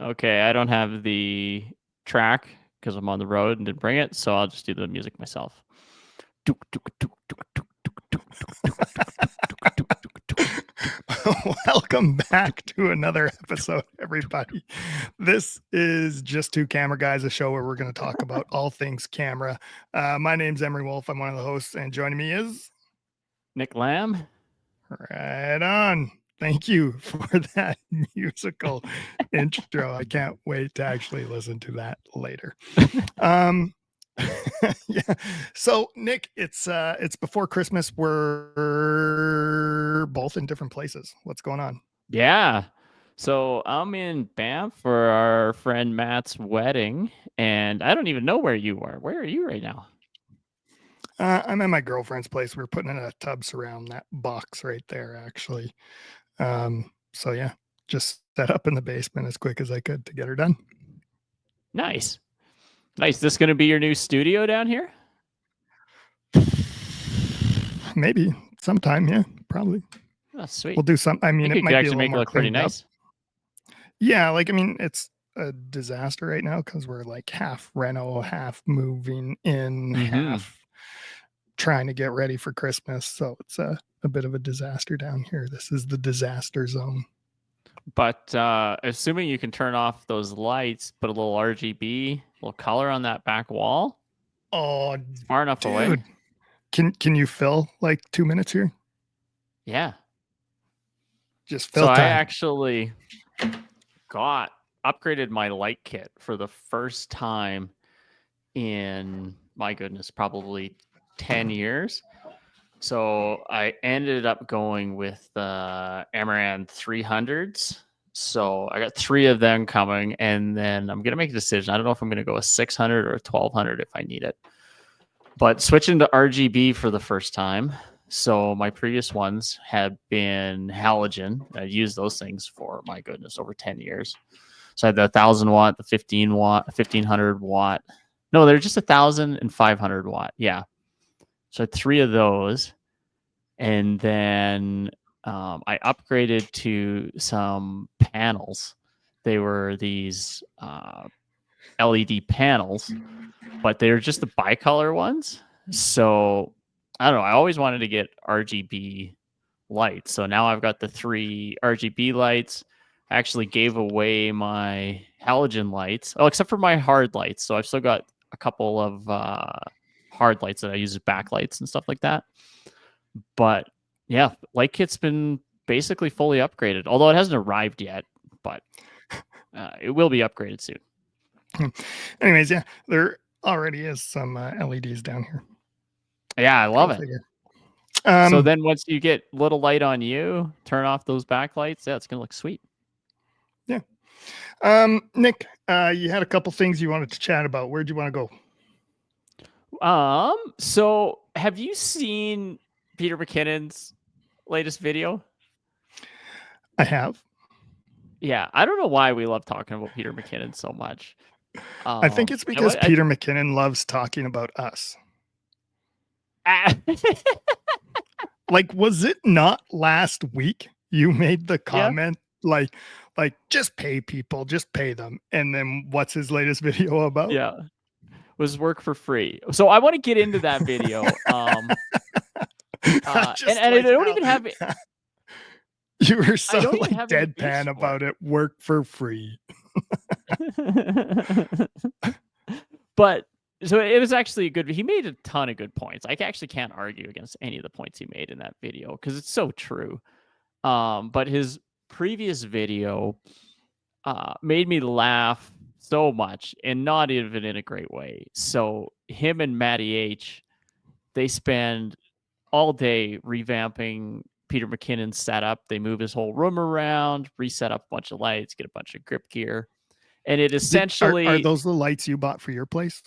Okay, I don't have the track because I'm on the road and didn't bring it, so I'll just do the music myself. Welcome back to another episode, everybody. This is Just Two Camera Guys, a show where we're going to talk about all things camera. My name's Emery Wolf. I'm one of the hosts, and joining me is Nick Lamb. right on. Thank you for that musical intro. I can't wait to actually listen to that later. Yeah. So Nick, it's before Christmas. We're both in different places. What's going on? Yeah. So I'm in Banff for our friend Matt's wedding, and I don't even know where you are. Where are you right now? I'm at my girlfriend's place. We're putting in a tub surround that box right there, actually. So yeah, just set up in the basement as quick as I could to get her done. Nice. Nice. This going to be your new studio down here? Maybe sometime, yeah, probably. Oh, sweet. We'll do some. I mean, it might be a little more cleaned up. Yeah, like I mean, it's a disaster right now because we're like half reno, half moving in, half trying to get ready for Christmas. So it's a bit of a disaster down here. This is the disaster zone. But assuming you can turn off those lights, put a little RGB, a little color on that back wall. Oh, it's far enough dude. away. Can you fill like 2 minutes here? Yeah. Just fill time. I actually upgraded my light kit for the first time in, my goodness, probably 10 years. So I ended up going with the Amaran 300s. So I got 3 of them coming, and then I'm going to make a decision. I don't know if I'm going to go a 600 or a 1200 if I need it. But switching to RGB for the first time. So my previous ones had been halogen. I used those things for, my goodness, over 10 years. So I had the 1,000 watt, the 15 watt, 1,500 watt. No, they're just 1,000 and 500 watt. Yeah. So I had 3 of those. And then I upgraded to some panels. They were these LED panels, but they're just the bicolor ones. So I don't know. I always wanted to get RGB lights. So now I've got the 3 RGB lights. I actually gave away my halogen lights. Oh, except for my hard lights. So I've still got a couple of hard lights that I use as backlights and stuff like that. But yeah, light kit's been basically fully upgraded, although it hasn't arrived yet, but it will be upgraded soon. Anyways, yeah, there already is some LEDs down here. Yeah, I love it. So then once you get little light on you, turn off those backlights. Yeah, it's going to look sweet. Yeah. Nick, you had a couple things you wanted to chat about. Where'd you want to go? So have you seen Peter McKinnon's latest video? I have. Yeah, I don't know why we love talking about Peter McKinnon so much. I think it's because Peter McKinnon loves talking about us. Like, was it not last week you made the comment like just pay people, just pay them? And then what's his latest video about? Yeah, was work for free. So I want to get into that video. And I don't even have it. You were so like deadpan about it. Work for free. But so it was actually good. He made a ton of good points. I actually can't argue against any of the points he made in that video because it's so true. But his previous video made me laugh so much, and not even in a great way. So him and Matty H, they spend all day revamping Peter McKinnon's setup. They move his whole room around, reset up a bunch of lights, get a bunch of grip gear. And it essentially... Are those the lights you bought for your place?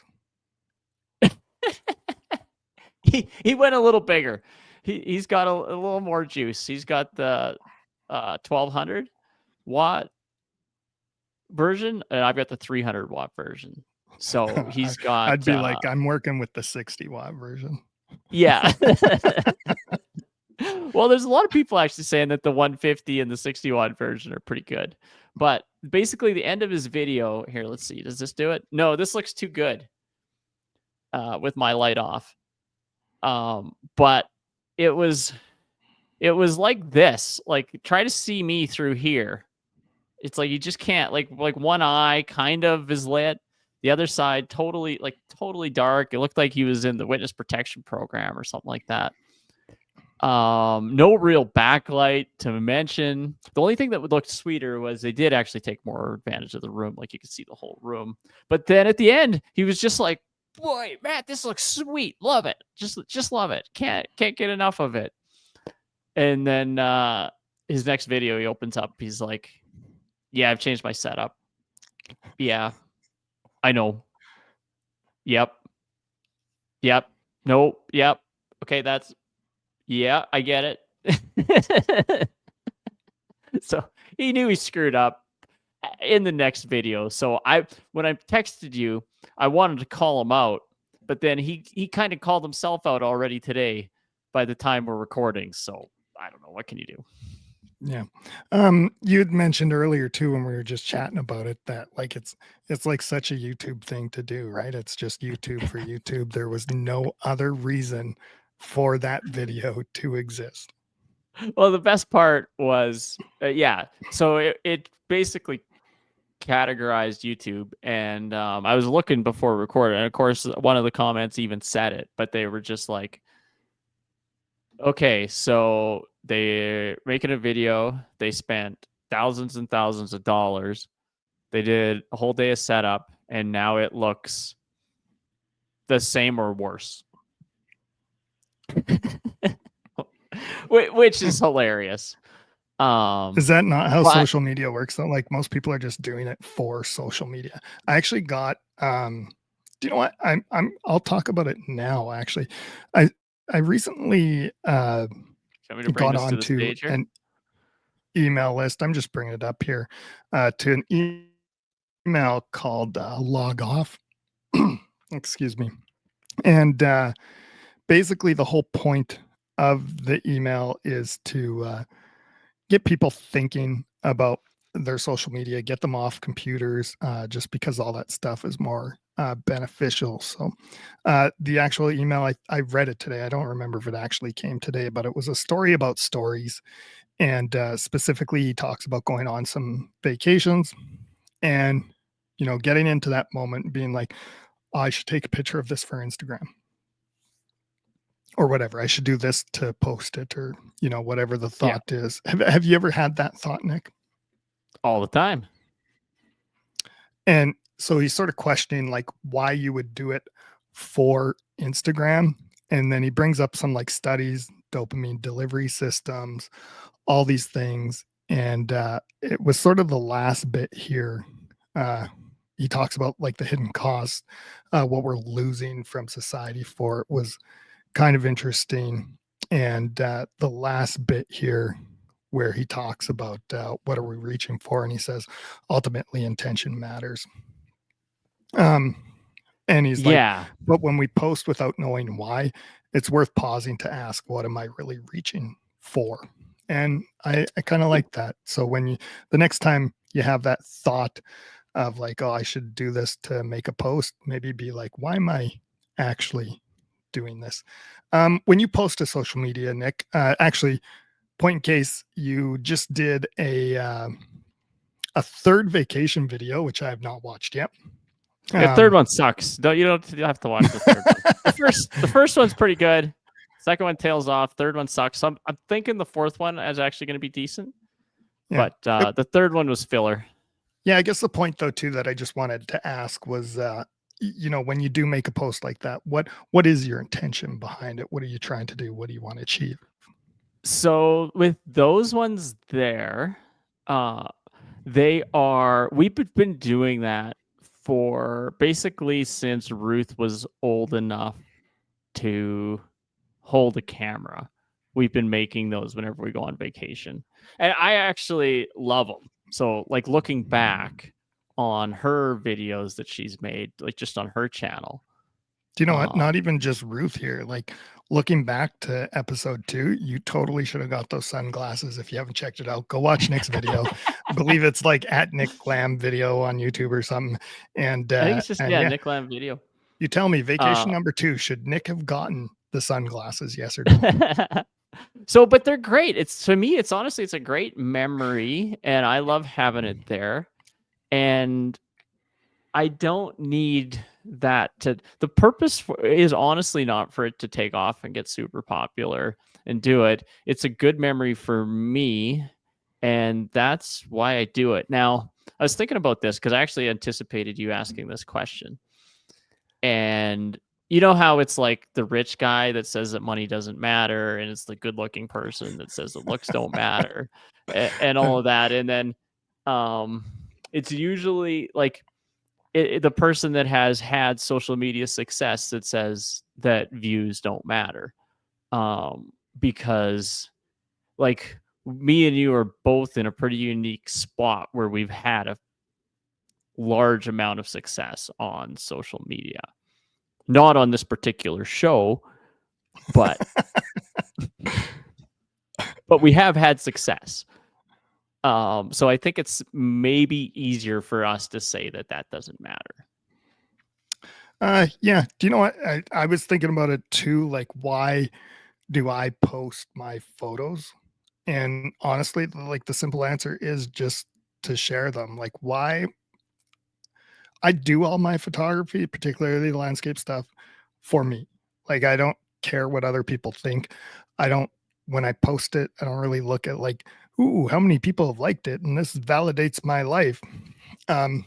he went a little bigger. He's got a little more juice. He's got the 1,200 watt version, and I've got the 300 watt version. So he's got... I'd be like, I'm working with the 60 watt version. Yeah. Well, there's a lot of people actually saying that the 150 and the 60-watt version are pretty good. But basically, the end of his video here. Let's see. Does this do it? No, this looks too good with my light off. But it was like this. Like, try to see me through here. It's like you just can't. Like one eye kind of is lit. The other side totally dark. It looked like he was in the witness protection program or something like that. No real backlight to mention. The only thing that would look sweeter was they did actually take more advantage of the room. Like, you could see the whole room. But then at the end, he was just like, boy, Matt, this looks sweet. Love it. Just love it. Can't get enough of it. And then his next video, he opens up. He's like, yeah, I've changed my setup. Yeah, I know. Yep. Nope. Yep. Okay, yeah, I get it. So he knew he screwed up in the next video. So when I texted you, I wanted to call him out, but then he kind of called himself out already today by the time we're recording. So I don't know. What can you do? Yeah. You'd mentioned earlier too, when we were just chatting about it, that like it's like such a YouTube thing to do, right? It's just YouTube for YouTube. There was no other reason for that video to exist. Well, the best part was, yeah. So it basically categorized YouTube, and I was looking before recording, and of course, one of the comments even said it, but they were just like, okay, so they're making a video. They spent thousands and thousands of dollars. They did a whole day of setup, and now it looks the same or worse. Which is hilarious. Is that not how social media works though? Like, most people are just doing it for social media. I actually got do you know what? I'll talk about it now, actually. I recently got onto an email list. I'm just bringing it up here to an email called Log Off. Excuse me. And basically, the whole point of the email is to get people thinking about their social media, get them off computers, just because all that stuff is more beneficial. So the actual email, I read it today. I don't remember if it actually came today, but it was a story about stories. And specifically, he talks about going on some vacations and, getting into that moment and being like, oh, I should take a picture of this for Instagram or whatever. I should do this to post it, or, whatever the thought is. Have you ever had that thought, Nick? All the time. And so he's sort of questioning like why you would do it for Instagram. And then he brings up some like studies, dopamine delivery systems, all these things. And it was sort of the last bit here. He talks about like the hidden cost, what we're losing from society for it was kind of interesting. And the last bit here, where he talks about what are we reaching for, and he says ultimately intention matters. And he's like, but when we post without knowing why, it's worth pausing to ask, what am I really reaching for? And I kind of like that. So when the next time you have that thought of like, oh, I should do this to make a post, maybe be like, why am I actually doing this? When you post to social media, Nick, actually, point in case, you just did a third vacation video, which I have not watched yet. The third one sucks. You don't have to watch the third one. The first one's pretty good. Second one tails off. Third one sucks. So I'm thinking the fourth one is actually going to be decent. Yeah. But the third one was filler. Yeah, I guess the point though too that I just wanted to ask was, when you do make a post like that, what is your intention behind it? What are you trying to do? What do you want to achieve? So with those ones there, we've been doing that for basically since Ruth was old enough to hold a camera. We've been making those whenever we go on vacation. And I actually love them. So like looking back on her videos that she's made, like just on her channel. Do you know what? Not even just Ruth here. Like looking back to episode 2, you totally should have got those sunglasses. If you haven't checked it out, go watch Nick's video. I believe it's like at Nick Glam video on YouTube or something. And I think it's just yeah, Nick Glam video. You tell me, vacation number 2, should Nick have gotten the sunglasses? Yes or no? So, but they're great. It's, to me, it's honestly, it's a great memory, and I love having it there. And I don't need that to, the purpose is honestly not for it to take off and get super popular and do it. It's a good memory for me, and that's why I do it. Now, I was thinking about this because I actually anticipated you asking this question. And you know how it's like the rich guy that says that money doesn't matter, and it's the good looking person that says that looks don't matter, and all of that. And then it's usually like the person that has had social media success that says that views don't matter, because like me and you are both in a pretty unique spot where we've had a large amount of success on social media. Not on this particular show, but but we have had success. So I think it's maybe easier for us to say that that doesn't matter. Yeah. Do you know what? I was thinking about it too. Like, why do I post my photos? And honestly, like the simple answer is just to share them. Like, why? I do all my photography, particularly landscape stuff, for me. Like, I don't care what other people think. When I post it, I don't really look at like, ooh, how many people have liked it, and this validates my life. I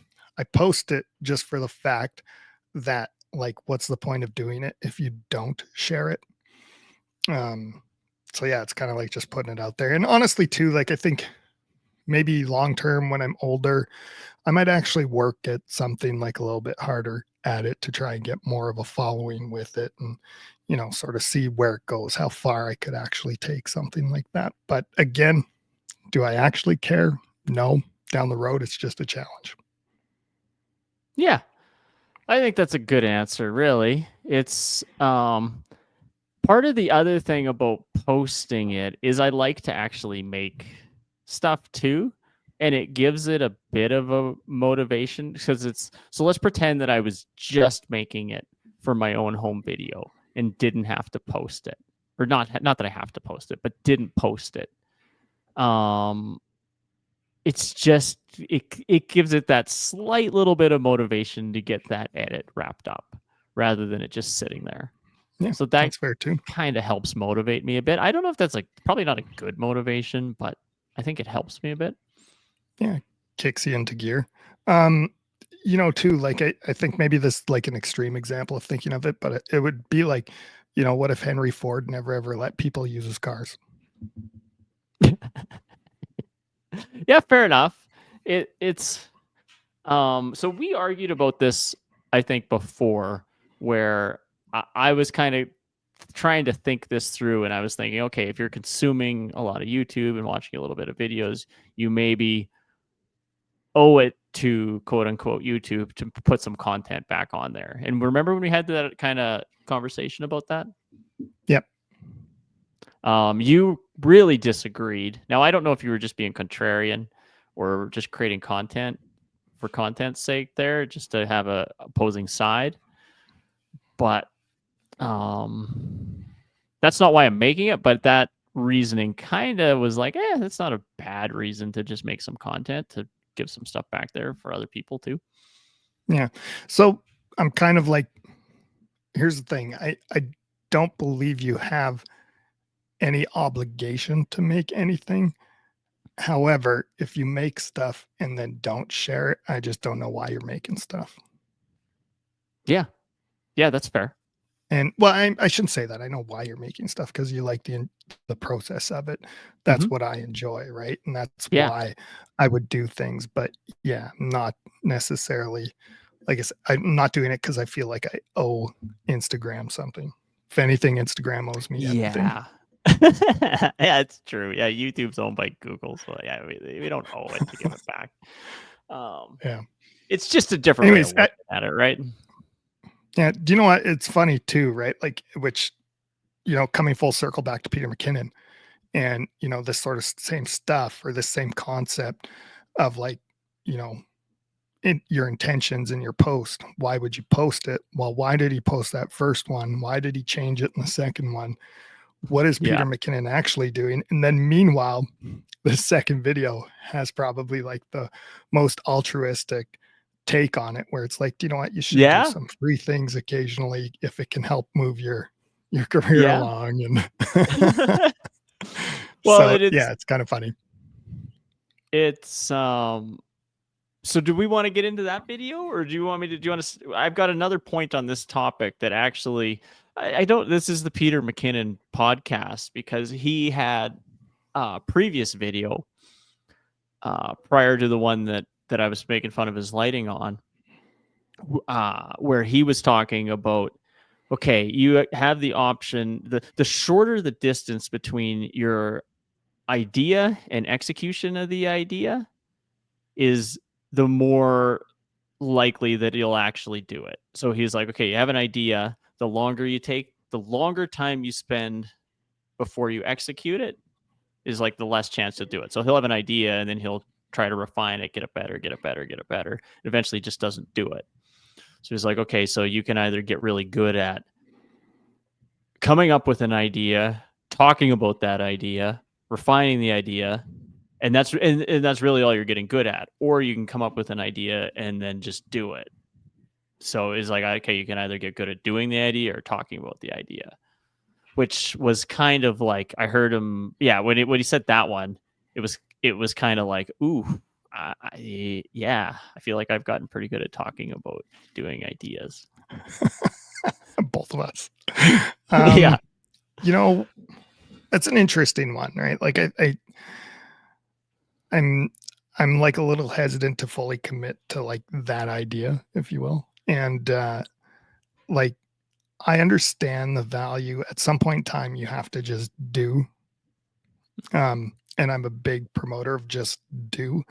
post it just for the fact that, like, what's the point of doing it if you don't share it? So yeah, it's kind of like just putting it out there. And honestly, too, like, I think maybe long term when I'm older, I might actually work at something like a little bit harder at it to try and get more of a following with it, and sort of see where it goes, how far I could actually take something like that. But again, do I actually care? No. Down the road, it's just a challenge. Yeah, I think that's a good answer, really. It's part of the other thing about posting it is I like to actually make stuff too, and it gives it a bit of a motivation, because it's, so let's pretend that I was just making it for my own home video and didn't have to post it, or not that I have to post it, but didn't post it. It's just, it gives it that slight little bit of motivation to get that edit wrapped up rather than it just sitting there. Yeah, so that's fair too. Kind of helps motivate me a bit. I don't know if that's like probably not a good motivation, but I think it helps me a bit. Yeah, kicks you into gear. Too, like I think maybe this like an extreme example of thinking of it, but it would be like, what if Henry Ford never ever let people use his cars? Yeah, fair enough. It's so we argued about this, I think, before, where I was kind of trying to think this through, and I was thinking, okay, if you're consuming a lot of YouTube and watching a little bit of videos, you maybe owe it to quote unquote YouTube to put some content back on there. And remember when we had that kind of conversation about that? Yep. You really disagreed. Now, I don't know if you were just being contrarian or just creating content for content's sake there, just to have a opposing side. But that's not why I'm making it. But that reasoning kind of was like, that's not a bad reason to just make some content to give some stuff back there for other people too. Yeah. So I'm kind of like, here's the thing. I don't believe you have any obligation to make anything. However, if you make stuff and then don't share it, I just don't know why you're making stuff. Yeah. Yeah, that's fair. And well, I shouldn't say that. I know why you're making stuff, because you like the process of it. That's what I enjoy, right? And that's why I would do things. But yeah, not necessarily, like I said, I'm not doing it because I feel like I owe Instagram something. If anything, Instagram owes me anything. Yeah, it's true. Yeah, YouTube's owned by Google, so yeah, we don't owe it to give it back. Yeah, it's just a different way of looking at it, right? Yeah. Do you know what? It's funny too, right? Like, which, coming full circle back to Peter McKinnon and, this sort of same stuff or this same concept of like, your intentions in your post. Why would you post it? Well, why did he post that first one? Why did he change it in the second one? What is Peter McKinnon actually doing? And then meanwhile, the second video has probably like the most altruistic take on it, where it's like, you know what, you should do some free things occasionally if it can help move your career along. And well, it's kind of funny. It's so do we want to get into that video, or do you want to, I've got another point on this topic that actually, I don't, this is the Peter McKinnon podcast, because he had a previous video prior to the one that I was making fun of his lighting on, where he was talking about, okay, you have the option, the shorter the distance between your idea and execution of the idea is the more likely that you'll actually do it. So he's like, okay, you have an idea. The longer you take, the longer time you spend before you execute it is like the less chance to do it. So he'll have an idea and then he'll try to refine it, get it better. And eventually just doesn't do it. So he's like, okay, so you can either get really good at coming up with an idea, talking about that idea, refining the idea, and that's really all you're getting good at, or you can come up with an idea and then just do it. So it's like, okay, you can either get good at doing the idea or talking about the idea, which was kind of like, I heard him, when he said that one, it was kind of like, ooh, I feel like I've gotten pretty good at talking about doing ideas. Both of us. That's an interesting one, right? Like I'm like a little hesitant to fully commit to like that idea, if you will. And like, I understand the value. At some point in time, you have to just do. And I'm a big promoter of just do.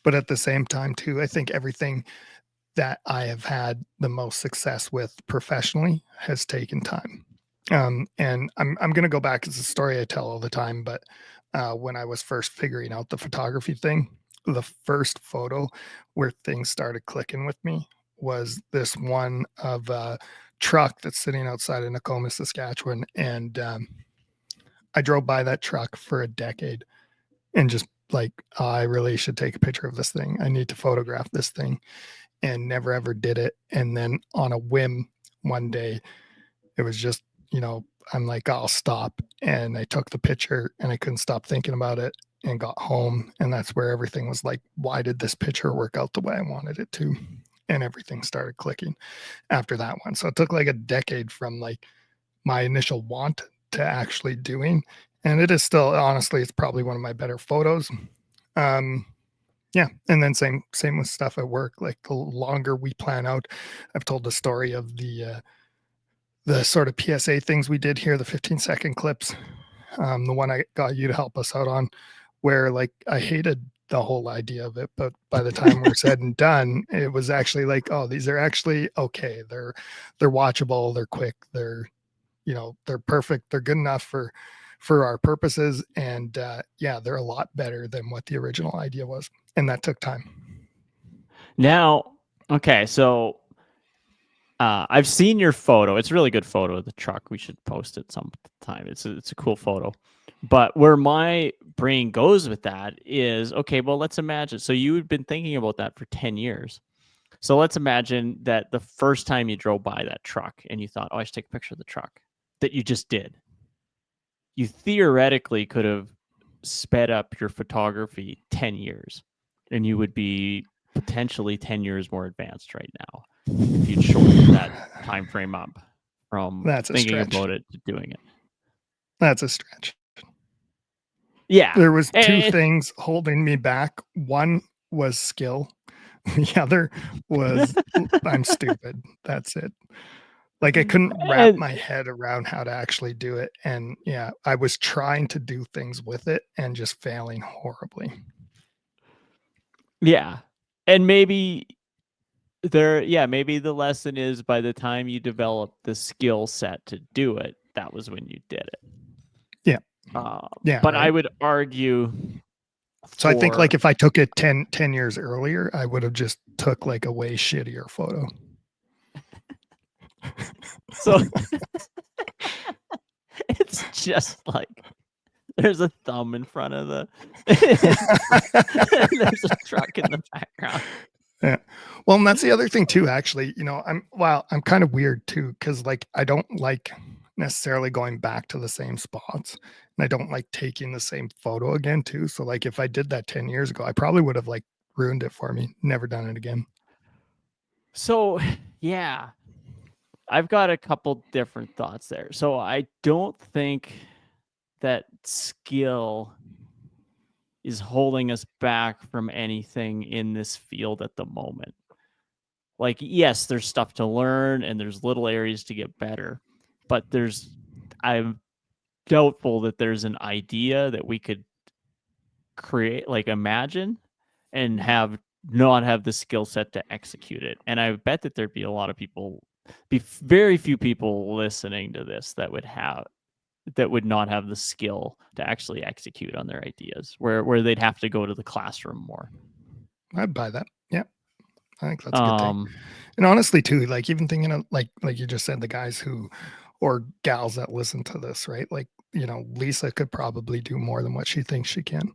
But at the same time, too, I think everything that I have had the most success with professionally has taken time. And I'm going to go back. It's a story I tell all the time, but when I was first figuring out the photography thing, the first photo where things started clicking with me was this one of a truck that's sitting outside of Nakoma, Saskatchewan. And I drove by that truck for a decade and just like, I really should take a picture of this thing. I need to photograph this thing, and never ever did it. And then on a whim one day, it was just, I'm like, I'll stop. And I took the picture and I couldn't stop thinking about it, and got home. And that's where everything was like, why did this picture work out the way I wanted it to? And everything started clicking after that one. So it took like a decade from like my initial want to actually doing. And it is still, honestly, it's probably one of my better photos. And then same with stuff at work. Like the longer we plan out, I've told the story of the sort of PSA things we did here, the 15-second clips, the one I got you to help us out on, where like I hated the whole idea of it, but by the time we're said and done, it was actually like, oh, these are actually okay. They're watchable, they're quick, they're perfect, they're good enough for our purposes, and they're a lot better than what the original idea was, and that took time. Now, okay, so I've seen your photo. It's a really good photo of the truck. We should post it sometime. It's a cool photo. But where my brain goes with that is, okay, well, let's imagine. So you had been thinking about that for 10 years. So let's imagine that the first time you drove by that truck and you thought, oh, I should take a picture of the truck, that you just did. You theoretically could have sped up your photography 10 years, and you would be potentially 10 years more advanced right now if you'd shortened that time frame up from thinking about it to doing it. That's a stretch. Yeah. There was two things holding me back. One was skill. The other was I'm stupid. That's it. Like I couldn't wrap my head around how to actually do it. And I was trying to do things with it and just failing horribly. Yeah. And maybe maybe the lesson is, by the time you develop the skill set to do it, that was when you did it. Yeah. But right? I would argue. So I think like if I took it 10 years earlier, I would have just took like a way shittier photo. So it's just like there's a thumb in front of the there's a truck in the background. Yeah. Well, and that's the other thing too, actually. You know, I'm kind of weird too, because like I don't like necessarily going back to the same spots. And I don't like taking the same photo again too. So like if I did that 10 years ago, I probably would have like ruined it for me, never done it again. So yeah. I've got a couple different thoughts there. So I don't think that skill is holding us back from anything in this field at the moment. Like, yes, there's stuff to learn and there's little areas to get better, but I'm doubtful that there's an idea that we could create, like imagine, and not have the skill set to execute it. And I bet that there'd be a lot of people, very few people listening to this that would not have the skill to actually execute on their ideas, where they'd have to go to the classroom more. I'd buy that. Yeah. I think that's a good thing. And honestly too, like even thinking of like you just said, the guys who, or gals that listen to this, right? Like, you know, Lisa could probably do more than what she thinks she can.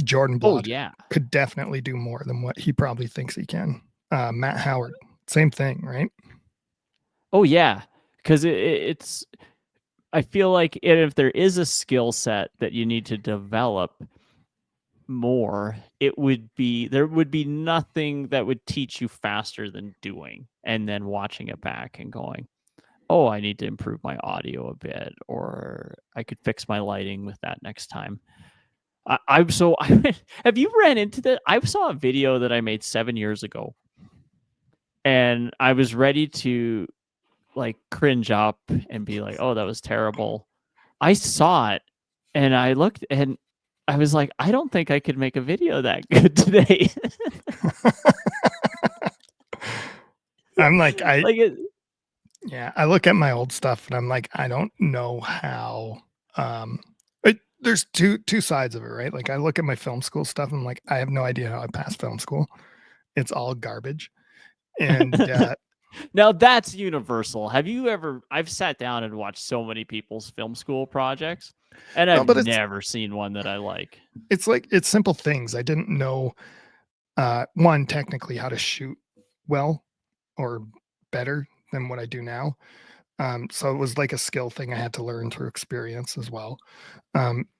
Jordan Blood could definitely do more than what he probably thinks he can. Matt Howard, same thing, right? Oh yeah. Cause it's, I feel like if there is a skill set that you need to develop more, there would be nothing that would teach you faster than doing and then watching it back and going, oh, I need to improve my audio a bit, or I could fix my lighting with that next time. Have you ran into that? I saw a video that I made 7 years ago and I was ready to like cringe up and be like, oh, that was terrible. I saw it and I looked and I was like, I don't think I could make a video that good today. I'm like, yeah, I look at my old stuff and I'm like, I don't know how, there's two sides of it, right? Like I look at my film school stuff and I'm like, I have no idea how I passed film school. It's all garbage. And now that's universal. I've sat down and watched so many people's film school projects and I've never seen one that I like. It's like, it's simple things. I didn't know, one, technically how to shoot well or better than what I do now. So it was like a skill thing I had to learn through experience as well.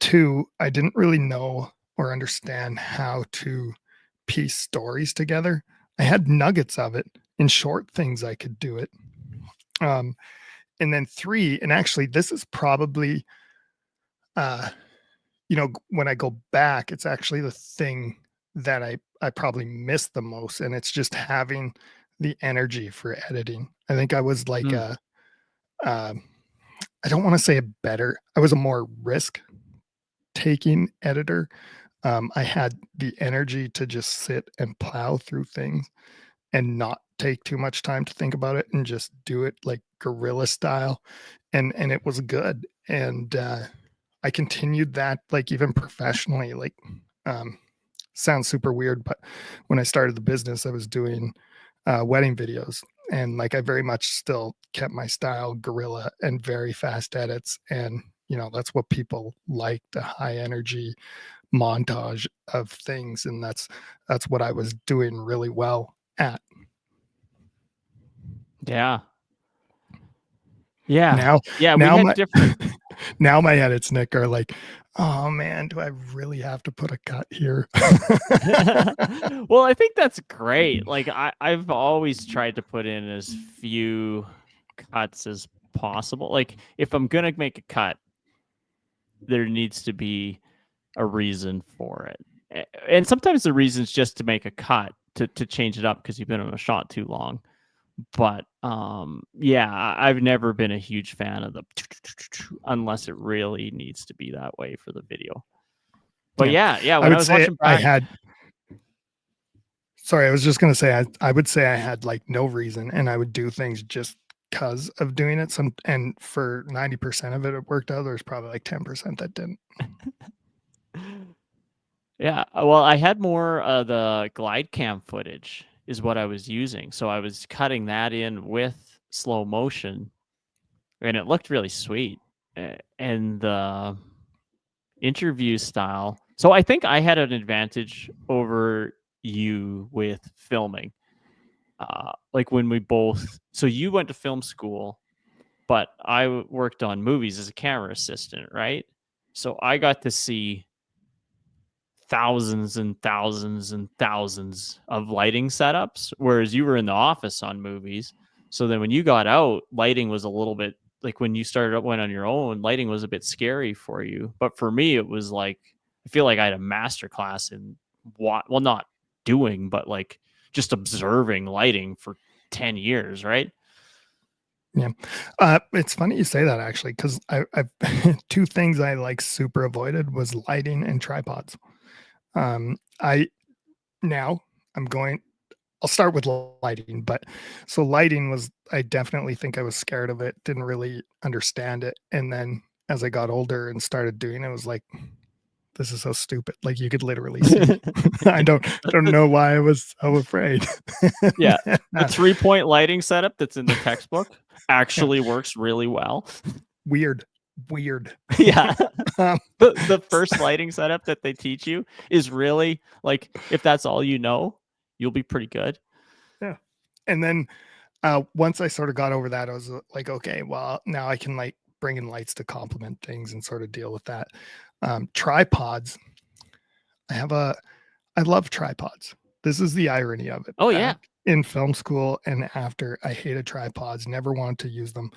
Two, I didn't really know or understand how to piece stories together. I had nuggets of it in short things I could do it. And then three, and actually this is probably, you know, when I go back, it's actually the thing that I probably miss the most. And it's just having the energy for editing. I think I was like, I don't want to say I was a more risk taking editor. I had the energy to just sit and plow through things and not take too much time to think about it and just do it like guerrilla style. And it was good. And I continued that like even professionally, like sounds super weird, but when I started the business, I was doing wedding videos. And like I very much still kept my style guerrilla and very fast edits. And, you know, that's what people like, the high energy montage of things. And that's what I was doing really well at. Yeah. Yeah. Now, yeah, now we had different. Now my edits, Nick, are like, oh man, do I really have to put a cut here? Well, I think that's great. Like I've always tried to put in as few cuts as possible. Like if I'm gonna make a cut, there needs to be a reason for it. And sometimes the reason is just to make a cut, to change it up because you've been on a shot too long. But yeah, I've never been a huge fan of the unless it really needs to be that way for the video. But yeah, when I was watching back, sorry, I was just gonna say I would say I had like no reason, and I would do things just because of doing it. And for 90% of it worked out. There's probably like 10% that didn't. Yeah, well, I had more of the glide cam footage is what I was using. So I was cutting that in with slow motion, and it looked really sweet. And the interview style. So I think I had an advantage over you with filming. Like when we both, so you went to film school, but I worked on movies as a camera assistant, right? So I got to see thousands and thousands and thousands of lighting setups, whereas you were in the office on movies. So then when you got out, lighting was a little bit like when you started up went on your own, lighting was a bit scary for you. But for me, it was like I feel like I had a master class in what, well, not doing, but like just observing lighting for 10 years, right? Yeah. It's funny you say that actually, because I've two things I like super avoided was lighting and tripods. I'll start with lighting, but so lighting was, I definitely think I was scared of it, didn't really understand it. And then as I got older and started doing it, I was like, this is so stupid. Like you could literally see. I don't know why I was so afraid. Yeah. The 3-point lighting setup that's in the textbook actually works really well. Weird. Yeah. The first lighting setup that they teach you is really like, if that's all you know, you'll be pretty good. Yeah. And then once I sort of got over that, I was like, okay, well, now I can like bring in lights to complement things and sort of deal with that. Tripods. I love tripods. This is the irony of it. Oh, yeah. In film school and after, I hated tripods, never wanted to use them.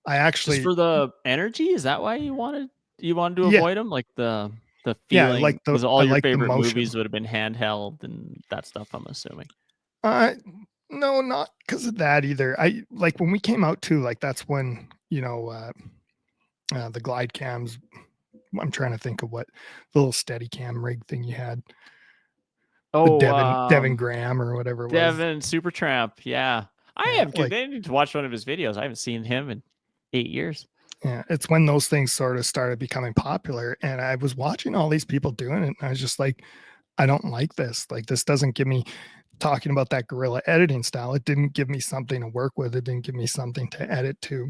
I actually, just for the energy, is that why you wanted to avoid them? Like the feeling, like because all your like favorite movies would have been handheld and that stuff, I'm assuming. No, not because of that either. I like when we came out too, like that's when, the glide cams, I'm trying to think of what the little steady cam rig thing you had. Oh, Devin Graham or whatever it was. Devin Supertramp. Yeah. I have continued to watch one of his videos. I haven't seen him in 8 years. Yeah. It's when those things sort of started becoming popular. And I was watching all these people doing it. And I was just like, I don't like this. Like, this doesn't give me, talking about that guerrilla editing style. It didn't give me something to work with. It didn't give me something to edit to.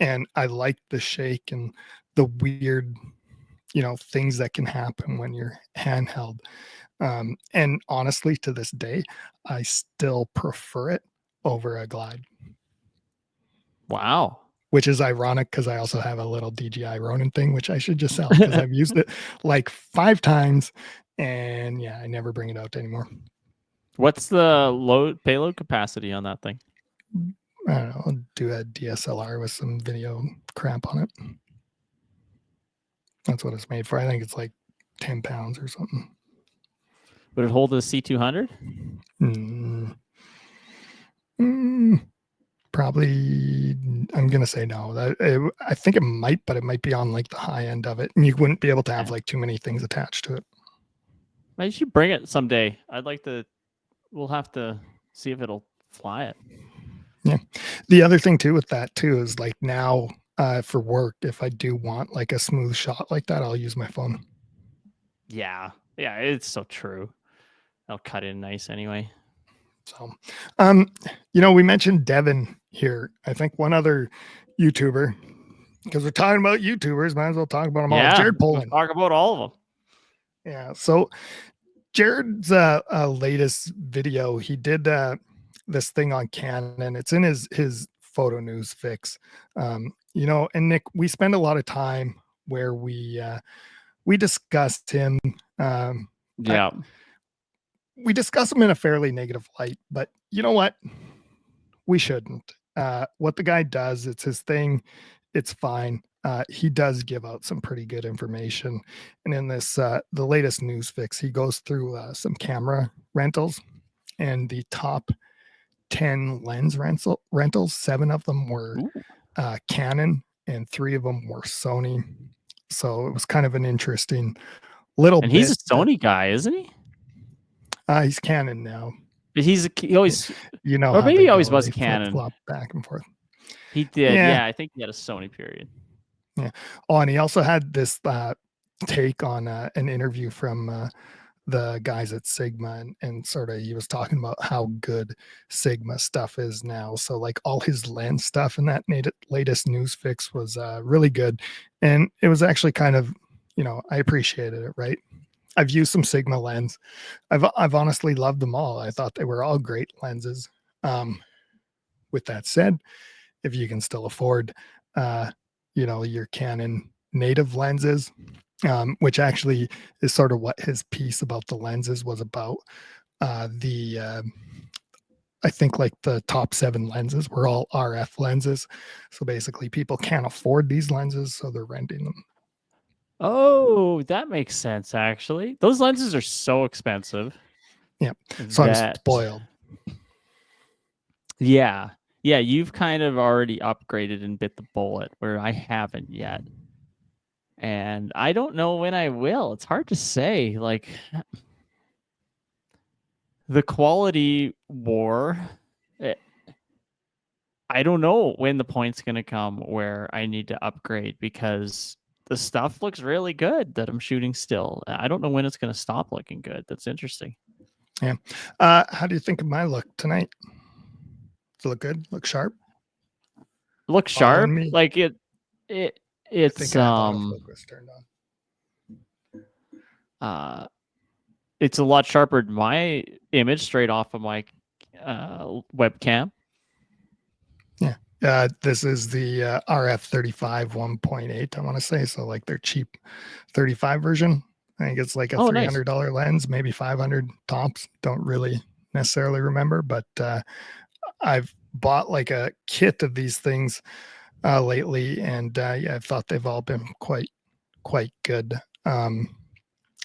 And I like the shake and the weird, things that can happen when you're handheld. And honestly, to this day, I still prefer it over a glide. Wow. Which is ironic because I also have a little DJI Ronin thing, which I should just sell because I've used it like 5 times. And yeah, I never bring it out anymore. What's the payload capacity on that thing? I don't know. I'll do a DSLR with some video crap on it. That's what it's made for. I think it's like 10 pounds or something. Would it hold a C200? Probably, I'm going to say no. I think it might, but it might be on like the high end of it. And you wouldn't be able to have like too many things attached to it. Maybe you should bring it someday. We'll have to see if it'll fly it. Yeah. The other thing too with that too is like now for work, if I do want like a smooth shot like that, I'll use my phone. Yeah. Yeah, it's so true. I'll cut in nice anyway. So, we mentioned Devin here. I think one other YouTuber, because we're talking about YouTubers, might as well talk about them all. Jared Poland. Talk about all of them. Yeah. So Jared's latest video, he did this thing on Canon. It's in his photo news fix. And Nick, we spend a lot of time where we discussed him. Yeah. We discuss him in a fairly negative light, but you know what? We shouldn't. What the guy does, it's his thing. It's fine. He does give out some pretty good information. And in this, the latest news fix, he goes through some camera rentals, and the top 10 lens rentals, 7 of them were Canon and 3 of them were Sony. So it was kind of an interesting little and he's a Sony guy, isn't he? He's Canon now. But he always, or maybe he always was a Canon. Flop back and forth. He did. Yeah, I think he had a Sony period. Yeah. Oh, and he also had this take on an interview from the guys at Sigma, and sort of he was talking about how good Sigma stuff is now. So like all his lens stuff and that latest news fix was really good, and it was actually kind of, I appreciated it. Right, I've used some Sigma lens. I've honestly loved them all. I thought they were all great lenses. With that said, if you can still afford your Canon native lenses, which actually is sort of what his piece about the lenses was about. I think like the top 7 lenses were all RF lenses. So basically people can't afford these lenses, so they're renting them. Oh, that makes sense, actually. Those lenses are so expensive. Yeah. So I'm spoiled. Yeah. Yeah, you've kind of already upgraded and bit the bullet where I haven't yet. And I don't know when I will. It's hard to say. Like, the quality war, I don't know when the point's going to come where I need to upgrade, because the stuff looks really good that I'm shooting still. I don't know when it's going to stop looking good. That's interesting. Yeah. How do you think of my look tonight? Does it look good? Look sharp? Look sharp? Like it's I think I have autofocus turned on. It's a lot sharper than my image straight off of my webcam. Yeah. This is the RF35 1.8, I want to say. So like their cheap 35 version. I think it's like a $300 nice lens, maybe 500 tops. Don't really necessarily remember, but I've bought like a kit of these things lately, and yeah, I thought they've all been quite good. I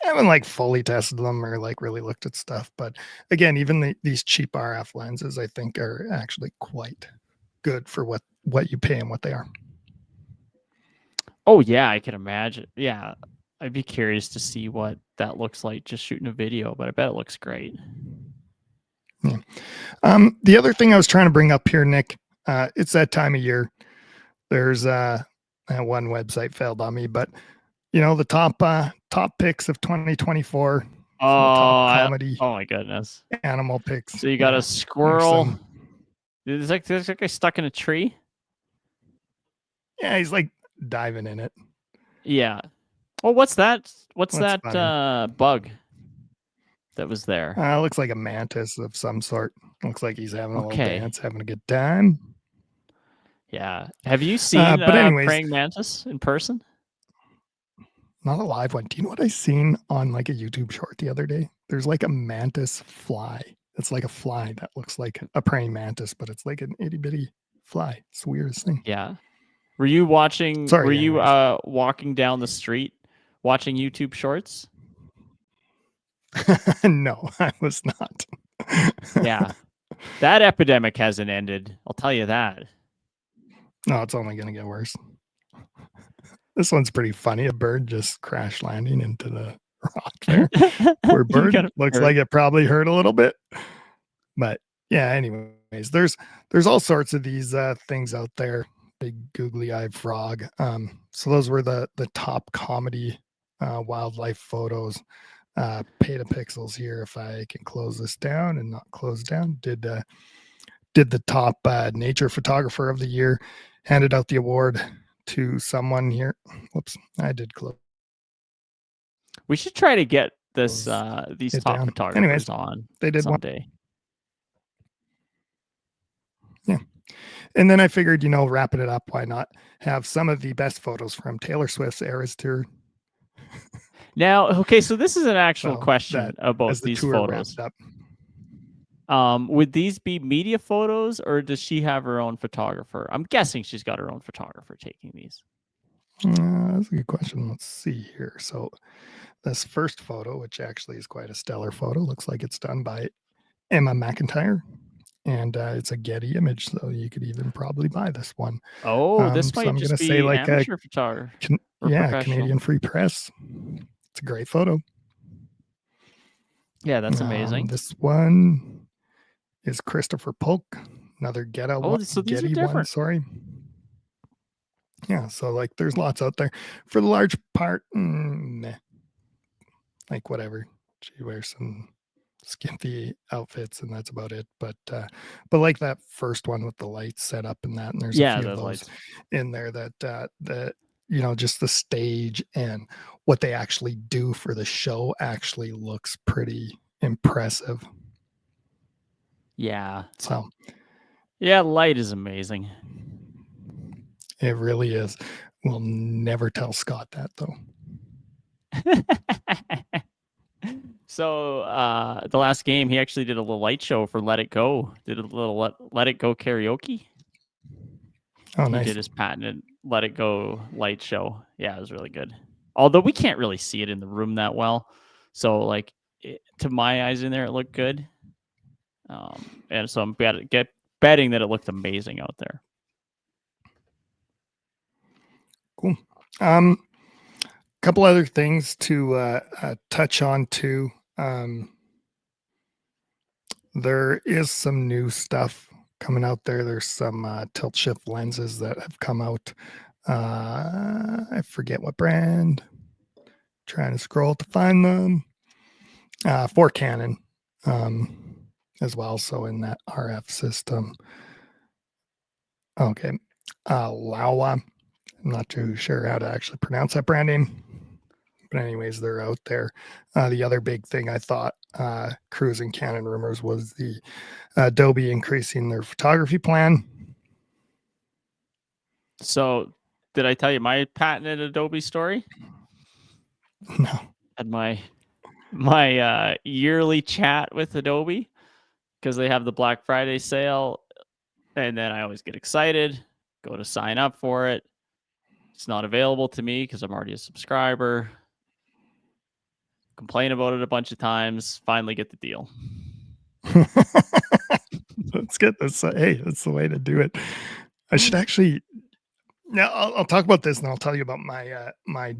haven't like fully tested them or like really looked at stuff, but again, even these cheap RF lenses, I think, are actually quite good for what you pay and what they are. Oh yeah, I can imagine. Yeah, I'd be curious to see what that looks like just shooting a video, but I bet it looks great. Yeah. The other thing I was trying to bring up here, Nick, it's that time of year. There's one website failed on me, but the top picks of 2024. Oh, top comedy. Oh my goodness. Animal picks. So you got a squirrel. There's like a guy stuck in a tree. Yeah, he's like diving in it. Yeah. Well, what's that? What's that bug that was there? Looks like a mantis of some sort. Looks like he's having a little dance, having a good time. Yeah. Have you seen praying mantis in person? Not a live one. Do you know what I seen on like a YouTube short the other day? There's like a mantis fly. It's like a fly that looks like a praying mantis, but it's like an itty bitty fly. It's the weirdest thing. Yeah. Were you watching? Were you walking down the street watching YouTube shorts? No, I was not. Yeah. That epidemic hasn't ended. I'll tell you that. No, it's only going to get worse. This one's pretty funny. A bird just crash landing into the rock there. Poor bird. Looks like it probably hurt a little bit. But yeah, anyways, there's all sorts of these things out there. Big googly-eyed frog. So those were the top comedy wildlife photos. Petapixels here, if I can close this down and not close down, did the top nature photographer of the year, handed out the award to someone here. Whoops, I did close. We should try to get this these top photographers on they did someday. Yeah. And then I figured, wrapping it up, why not have some of the best photos from Taylor Swift's Eras Tour. Now, okay, so this is an actual question about these photos. Would these be media photos, or does she have her own photographer? I'm guessing she's got her own photographer taking these. That's a good question. Let's see here. So this first photo, which actually is quite a stellar photo, looks like it's done by Emma McIntyre. And it's a Getty image, so you could even probably buy this one. Oh, this might just be like amateur photographer. Canadian Free Press. It's a great photo. Yeah, that's amazing. This one is Christopher Polk, another Getty one. Sorry. Yeah, so like there's lots out there. For the large part, meh. Like whatever. She wears some skimpy outfits and that's about it. But like that first one with the lights set up and that, and there's a few of those lights in there that you know, just the stage and what they actually do for the show actually looks pretty impressive. Yeah. So yeah, light is amazing. It really is. We'll never tell Scott that though. So the last game, he actually did a little light show for Let It Go. Did a little Let It Go karaoke. Oh, He nice. did his patented Let It Go light show. Yeah, it was really good. Although we can't really see it in the room that well, so like to my eyes in there, it looked good. And so I'm betting that it looked amazing out there. Cool. Couple other things to touch on too. There is some new stuff coming out there. There's some tilt shift lenses that have come out. I forget what brand. Trying to scroll to find them. For Canon as well. So in that RF system. Okay. Laowa. I'm not too sure how to actually pronounce that brand name. But anyways, they're out there. The other big thing I thought cruising Canon rumors was the Adobe increasing their photography plan. So did I tell you my patented Adobe story? No. Had my yearly chat with Adobe because they have the Black Friday sale, and then I always get excited, go to sign up for it. It's not available to me because I'm already a subscriber. Complain about it a bunch of times. Finally get the deal. That's good. Hey, that's the way to do it. I should actually. Now I'll talk about this and I'll tell you about my my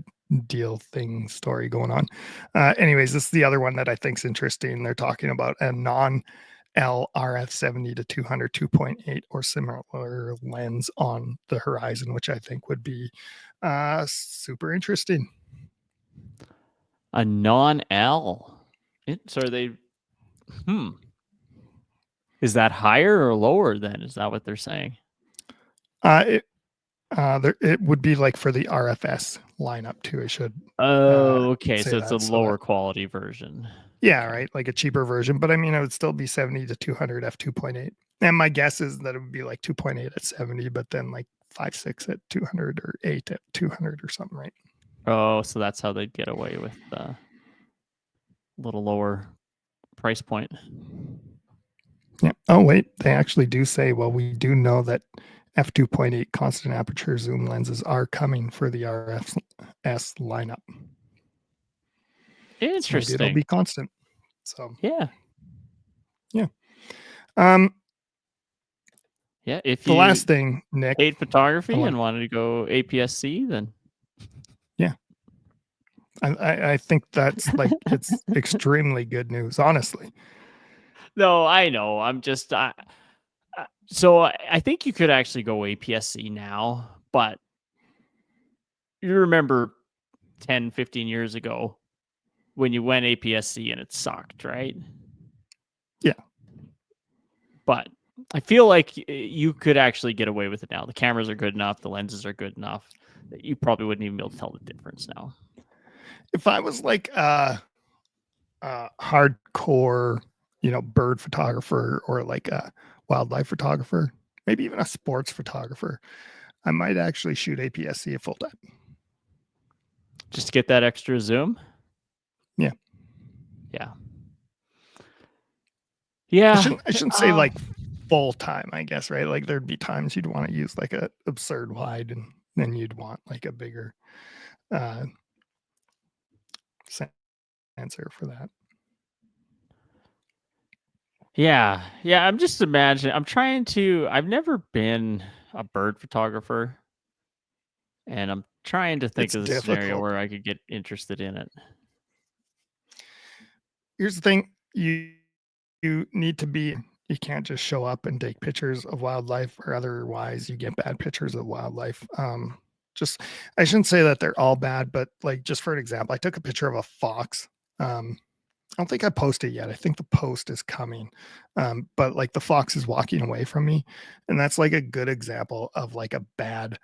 deal thing story going on. Anyways, this is the other one that I think is interesting. They're talking about a non-L RF 70 to 200 2.8 or similar lens on the horizon, which I think would be super interesting. A non-L. So are they? Is that higher or lower then? Is that what they're saying? It would be like for the RFS lineup too. I should. Oh, okay. say So it's a that, lower quality version. Yeah, Okay. right. Like a cheaper version, but I mean, it would still be 70 to 200 f2.8. And my guess is that it would be like 2.8 at 70, but then like 5.6 at 200 or 8 at 200 or something, right? Oh, so that's how they'd get away with the little lower price point. Yeah. Oh, wait. They actually do say, well, we do know that f2.8 constant aperture zoom lenses are coming for the RFS lineup. Interesting. So maybe it'll be constant. So yeah. Yeah. Yeah. If the last thing, Nick, hate photography and wanted to go APS-C, then yeah. I think that's like it's extremely good news, honestly. No, I know. I'm just so I think you could actually go APS-C now, but you remember 10, 15 years ago when you went APS-C and it sucked, right? Yeah. But I feel like you could actually get away with it now. The cameras are good enough. The lenses are good enough that you probably wouldn't even be able to tell the difference now. If I was like a hardcore, you know, bird photographer or like a wildlife photographer, maybe even a sports photographer, I might actually shoot APS-C a full time. Just to get that extra zoom? Yeah. Yeah. Yeah. I shouldn't say like full time, I guess, right? Like there'd be times you'd want to use like a absurd wide and then you'd want like a bigger sensor for that. Yeah. Yeah. I'm just imagining, I've never been a bird photographer, and I'm trying to think of the scenario where I could get interested in it. Here's the thing. You need to be, you can't just show up and take pictures of wildlife, or otherwise you get bad pictures of wildlife. just, I shouldn't say that they're all bad, but like, just for an example, I took a picture of a fox. I don't think I posted yet. I think the post is coming. But like the fox is walking away from me. And that's like a good example of like a bad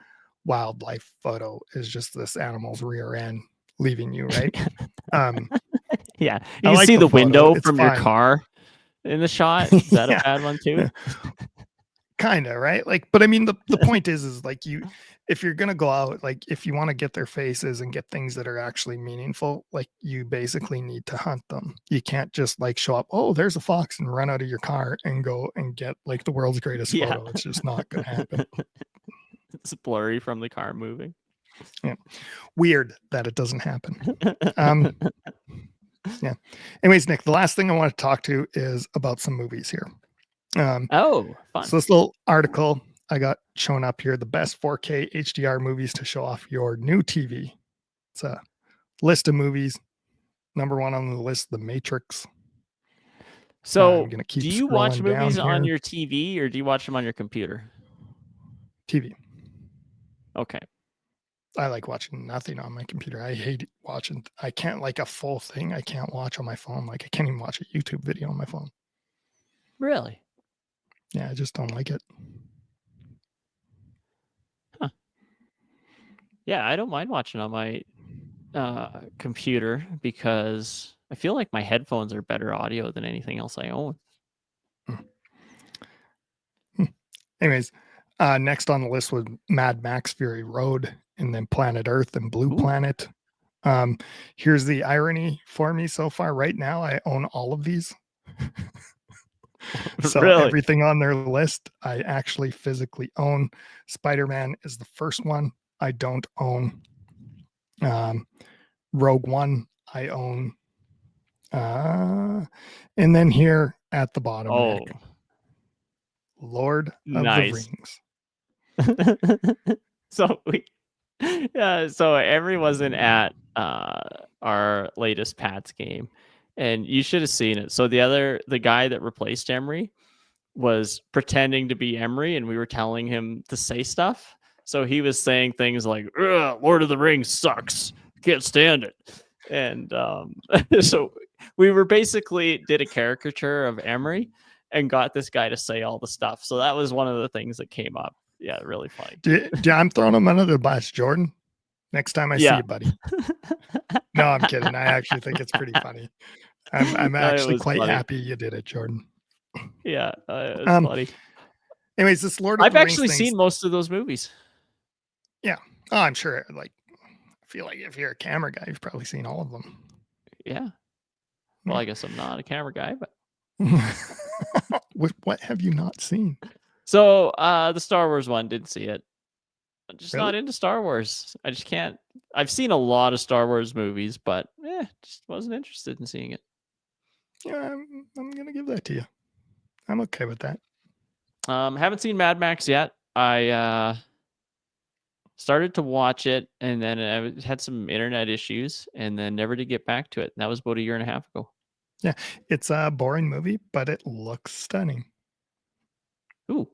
wildlife photo, is just this animal's rear end leaving you, right? Yeah. You can see the window from your car in the shot. Is that a bad one too? Kind of, right? Like, but I mean, the point is like, if you're gonna go out, like if you want to get their faces and get things that are actually meaningful, like you basically need to hunt them. You can't just like show up, oh, there's a fox, and run out of your car and go and get like the world's greatest photo. It's just not gonna happen. It's blurry from the car moving. Yeah. Weird that it doesn't happen. Yeah. Anyways, Nick, the last thing I want to talk to is about some movies here. Fun. So this little article I got shown up here, the best 4K HDR movies to show off your new TV. It's a list of movies. Number one on the list, The Matrix. So do you watch movies on your TV, or do you watch them on your computer? TV. Okay. I like watching nothing on my computer. I hate watching. I can't, like a full thing I can't watch on my phone. Like I can't even watch a YouTube video on my phone. Really? Yeah, I just don't like it. Huh. Yeah, I don't mind watching on my computer because I feel like my headphones are better audio than anything else I own. Anyways, next on the list was Mad Max Fury Road, and then Planet Earth and Blue Planet. Here's the irony for me so far. Right now, I own all of these. So really? Everything on their list, I actually physically own. Spider-Man is the first one I don't own. Rogue One, I own. And then here at the bottom, Nick, Lord of the Rings. So Emery wasn't at our latest Pats game, and you should have seen it. So the guy that replaced Emery was pretending to be Emery, and we were telling him to say stuff. So he was saying things like, Lord of the Rings sucks. Can't stand it. And so we were basically did a caricature of Emery and got this guy to say all the stuff. So that was one of the things that came up. Yeah, really funny. I'm throwing him under the bus, Jordan. Next time I see you, buddy. No, I'm kidding. I actually think it's pretty funny. I'm actually quite happy you did it, Jordan. Yeah, it was funny. Anyways, this Lord of the Rings, I've actually seen most of those movies. Yeah. Oh, I'm sure. Like, I feel like if you're a camera guy, you've probably seen all of them. Yeah. Well, I guess I'm not a camera guy, but what have you not seen? So the Star Wars one, didn't see it. I'm just not into Star Wars. I just can't. I've seen a lot of Star Wars movies, but just wasn't interested in seeing it. Yeah, I'm gonna give that to you. I'm okay with that. Haven't seen Mad Max yet. I started to watch it, and then I had some internet issues, and then never did get back to it. And that was about a year and a half ago. Yeah, it's a boring movie, but it looks stunning. Ooh.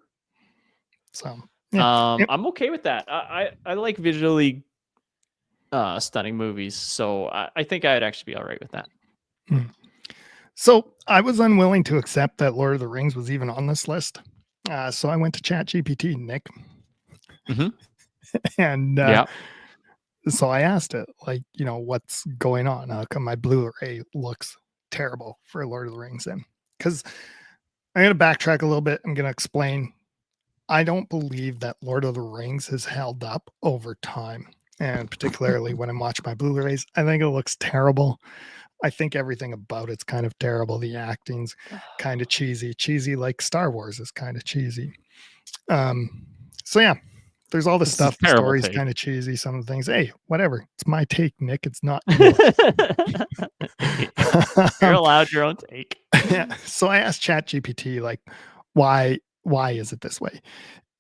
So yeah. I'm okay with that. I like visually stunning movies, so I think I'd actually be all right with that. So I was unwilling to accept that Lord of the Rings was even on this list. So I went to ChatGPT, Nick. And so I asked it, like, what's going on? How come my Blu-ray looks terrible for Lord of the Rings then? Because I'm going to backtrack a little bit. I'm going to explain. I don't believe that Lord of the Rings has held up over time. And particularly when I'm watching my Blu-rays, I think it looks terrible. I think everything about it's kind of terrible. The acting's kind of cheesy like Star Wars is kind of cheesy. So yeah, there's all this stuff. The story's kind of cheesy. Some of the things, hey, whatever. It's my take, Nick. It's not yours. You're allowed your own take. Yeah. So I asked ChatGPT, like, why is it this way?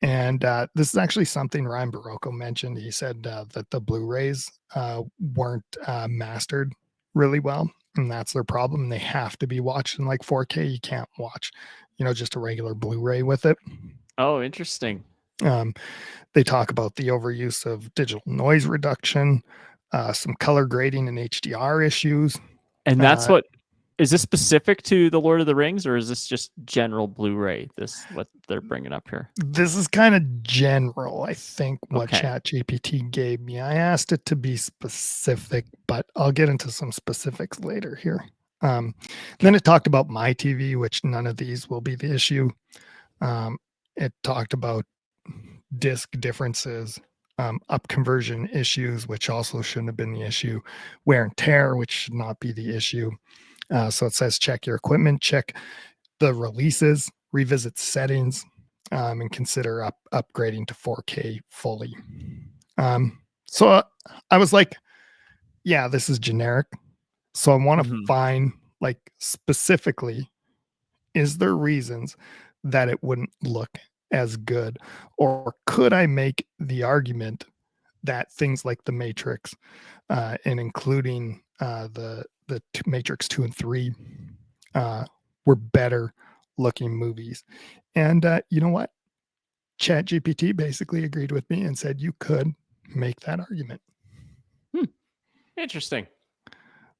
And this is actually something Ryan Barocco mentioned. He said that the Blu-rays weren't mastered really well, and that's their problem. And they have to be watched in like 4K. You can't watch, just a regular Blu-ray with it. Oh, interesting. They talk about the overuse of digital noise reduction, some color grading and HDR issues. And that's what is this specific to the Lord of the Rings, or is this just general Blu-ray? This what they're bringing up here. This is kind of general, I think, what Okay. ChatGPT gave me. I asked it to be specific, but I'll get into some specifics later here. Then it talked about my TV, which none of these will be the issue. It talked about disk differences, up conversion issues, which also shouldn't have been the issue, wear and tear, which should not be the issue. So it says check your equipment, check the releases, revisit settings, and consider upgrading to 4K fully. So I was like, yeah, this is generic. So I want to find, like, specifically, is there reasons that it wouldn't look as good? Or could I make the argument that things like The Matrix, and including the Matrix 2 and 3, were better looking movies? And you know what? ChatGPT basically agreed with me and said you could make that argument. Interesting.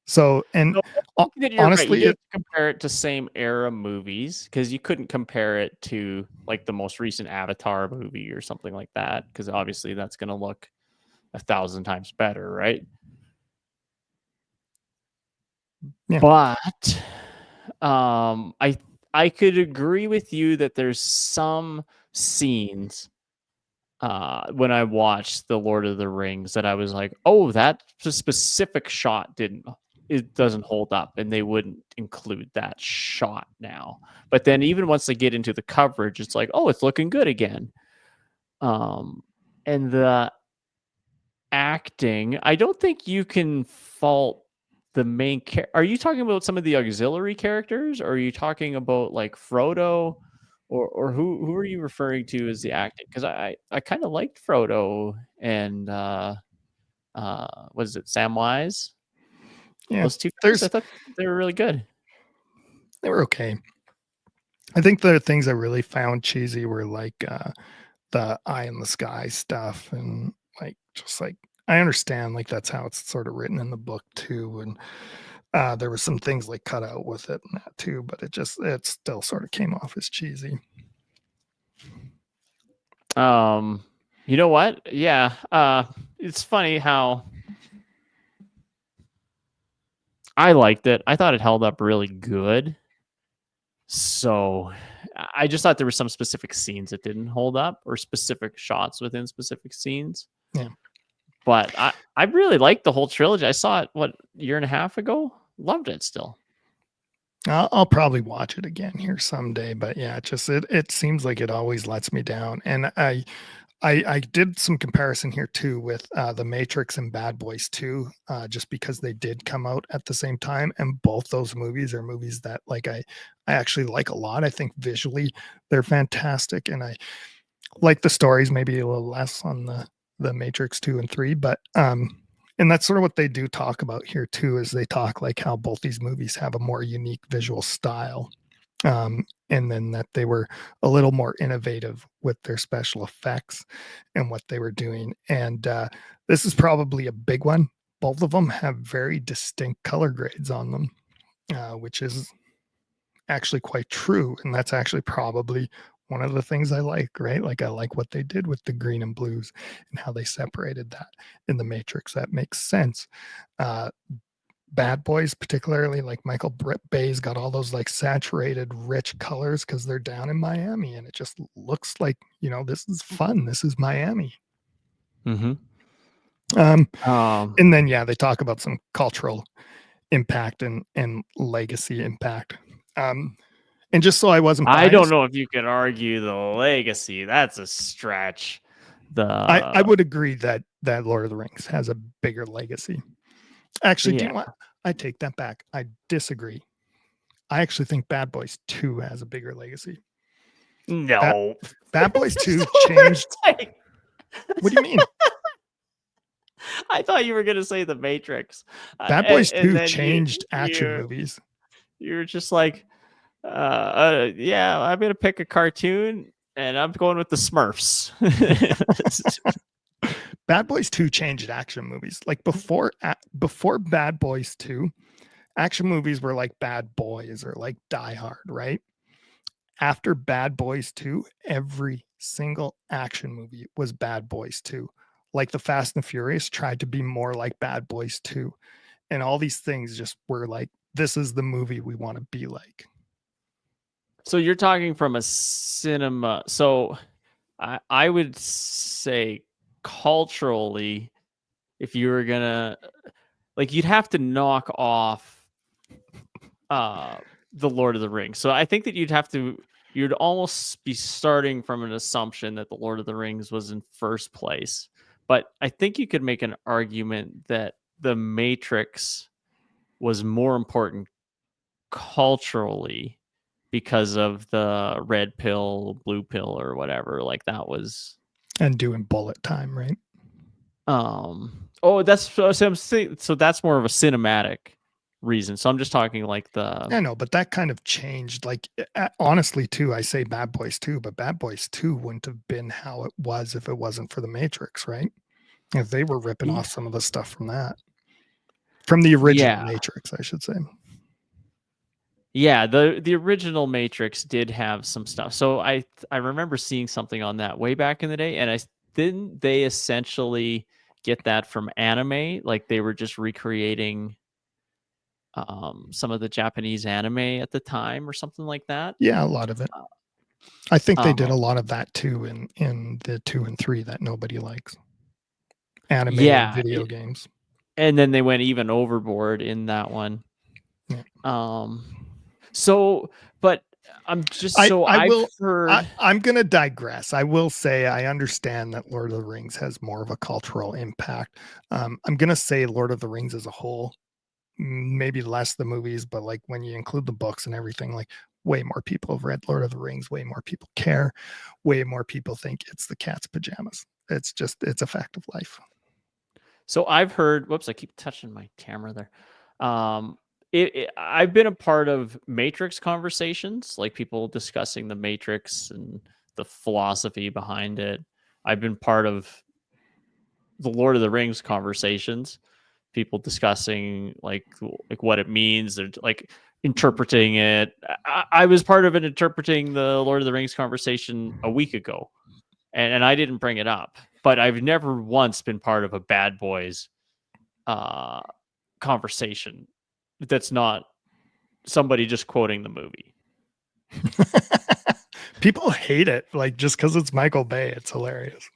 So, and honestly, you compare it to same era movies because you couldn't compare it to like the most recent Avatar movie or something like that, because obviously that's going to look 1,000 times better, right? Yeah. But I could agree with you that there's some scenes when I watched The Lord of the Rings that I was like, oh, that specific shot it doesn't hold up, and they wouldn't include that shot now. But then even once they get into the coverage, it's like, oh, it's looking good again. And the acting, I don't think you can fault the main Are you talking about some of the auxiliary characters, or are you talking about like Frodo, or who are you referring to as the acting? Because I kind of liked Frodo and what is it, Samwise? Yeah, Those two guys, I thought they were really good. They were okay. I think the things I really found cheesy were like the eye in the sky stuff, and like just like I understand like that's how it's sort of written in the book too, and there was some things like cut out with it and that too, but it still sort of came off as cheesy. You know what? Yeah, it's funny how I liked it. I thought it held up really good. So I just thought there were some specific scenes that didn't hold up, or specific shots within specific scenes. Yeah. But I really liked the whole trilogy. I saw it, what, a year and a half ago? Loved it still. I'll probably watch it again here someday, but yeah, it seems like it always lets me down. And I did some comparison here too with The Matrix and Bad Boys 2, just because they did come out at the same time, and both those movies are movies that like I actually like a lot. I think visually they're fantastic, and I like the stories maybe a little less on the Matrix 2 and 3, but and that's sort of what they do talk about here too, is they talk like how both these movies have a more unique visual style. And then that they were a little more innovative with their special effects and what they were doing. And this is probably a big one. Both of them have very distinct color grades on them, which is actually quite true. And that's actually probably one of the things I like, right? Like I like what they did with the green and blues and how they separated that in the Matrix. That makes sense. Bad Boys, particularly like Michael Bay's got all those like saturated, rich colors because they're down in Miami, and it just looks like, you know, this is fun. This is Miami. And then yeah, they talk about some cultural impact and legacy impact. And just so I wasn't biased, I don't know if you could argue the legacy. That's a stretch. I would agree that Lord of the Rings has a bigger legacy. Actually, do you know what? I take that back. I disagree. I actually think Bad Boys 2 has a bigger legacy. No. Bad Boys 2 changed. What do you mean? I thought you were going to say The Matrix. Bad Boys 2 changed action movies. You're just like, yeah, I'm going to pick a cartoon, And I'm going with the Smurfs. Bad Boys 2 changed action movies. Like before Bad Boys 2, action movies were like Bad Boys or like Die Hard, right? After Bad Boys 2, every single action movie was Bad Boys 2. Like the Fast and Furious tried to be more like Bad Boys 2. And all these things just were like, this is the movie we want to be like. So you're talking from a cinema. So I would say culturally, if you were gonna, like, you'd have to knock off the Lord of the Rings. So I think that you'd almost be starting from an assumption that the Lord of the Rings was in first place. But I think you could make an argument that the Matrix was more important culturally because of the red pill, blue pill, or whatever. Like that was, and doing bullet time, right? Oh, that's so I'm saying. So that's more of a cinematic reason. So I'm just talking like the. I know, but that kind of changed. Like honestly, too, I say Bad Boys 2, but Bad Boys 2 wouldn't have been how it was if it wasn't for the Matrix, right? If they were ripping off some of the stuff from the original Matrix, I should say. Yeah, the original Matrix did have some stuff. So I remember seeing something on that way back in the day, and didn't they essentially get that from anime? Like they were just recreating some of the Japanese anime at the time or something like that. Yeah, a lot of it. I think they did a lot of that too in the 2 and 3 that nobody likes. Anime and video games. And then they went even overboard in that one. Yeah. So, but I'm just I'm going to digress. I will say I understand that Lord of the Rings has more of a cultural impact. I'm going to say Lord of the Rings as a whole, maybe less the movies, but like when you include the books and everything, like way more people have read Lord of the Rings, way more people care, way more people think it's the cat's pajamas. It's a fact of life. So I've heard, whoops, I keep touching my camera there. I've been a part of Matrix conversations, like people discussing the Matrix and the philosophy behind it. I've been part of the Lord of the Rings conversations, people discussing like what it means. They're like interpreting it. I was part of it interpreting the Lord of the Rings conversation a week ago, and I didn't bring it up. But I've never once been part of a Bad Boys conversation that's not somebody just quoting the movie. People hate it, like just because it's Michael Bay. It's hilarious.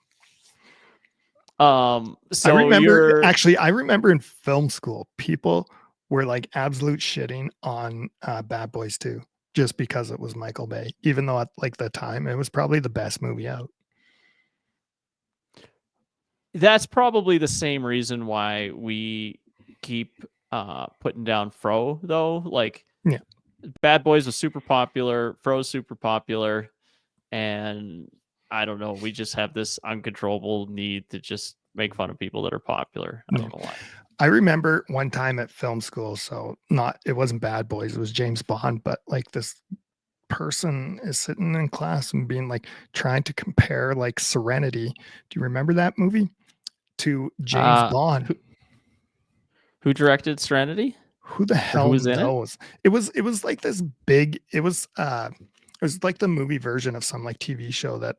So I remember in film school, people were like absolute shitting on Bad Boys 2 just because it was Michael Bay, even though at like the time it was probably the best movie out. That's probably the same reason why we keep putting down Fro, though. Like, yeah, Bad Boys was super popular, Fro's super popular, and I don't know, we just have this uncontrollable need to just make fun of people that are popular. I don't know why. I remember one time at film school, so it wasn't Bad Boys, it was James Bond, but like this person is sitting in class and being like trying to compare like Serenity. Do you remember that movie? To James Bond. Who directed Serenity? Who the hell knows? It was like this big, it was like the movie version of some like TV show that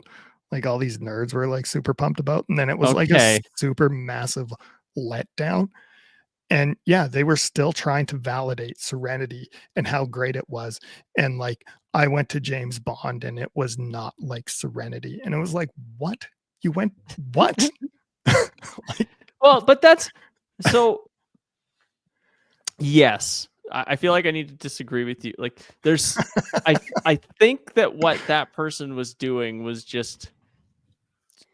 like all these nerds were like super pumped about. And then it was like a super massive letdown. And yeah, they were still trying to validate Serenity and how great it was. And like, I went to James Bond and it was not like Serenity. And it was like, what? You went, what? Like, well, but that's so. Yes, I feel like I need to disagree with you. Like, there's, I think that what that person was doing was just